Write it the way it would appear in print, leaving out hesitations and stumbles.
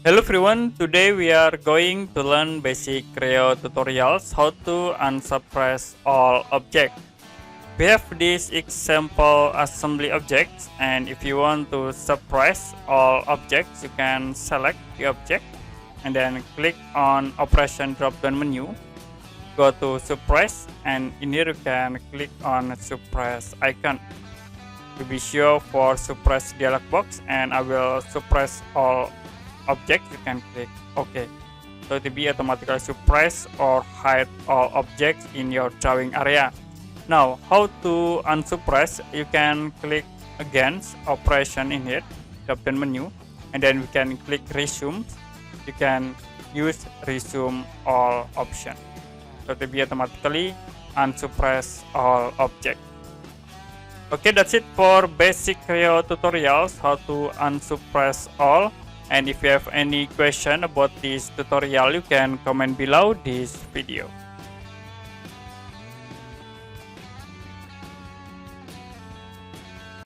Hello everyone, today we are going to learn basic Creo tutorials how to unsuppress all objects. We have this example assembly objects, and if you want to suppress all objects, you can select the object and then click on operation drop down menu, go to suppress, and in here you can click on suppress icon. To be sure for suppress dialog box, and I will suppress all objects, you can click OK. So to be automatically suppress or hide all objects in your drawing area. Now, how to unsuppress? You can click against operation in here, drop down menu, and then we can click resume. You can use resume all option. So to be automatically unsuppress all objects. Okay, that's it for basic Creo tutorials how to unsuppress all. And if you have any question about this tutorial, you can comment below this video.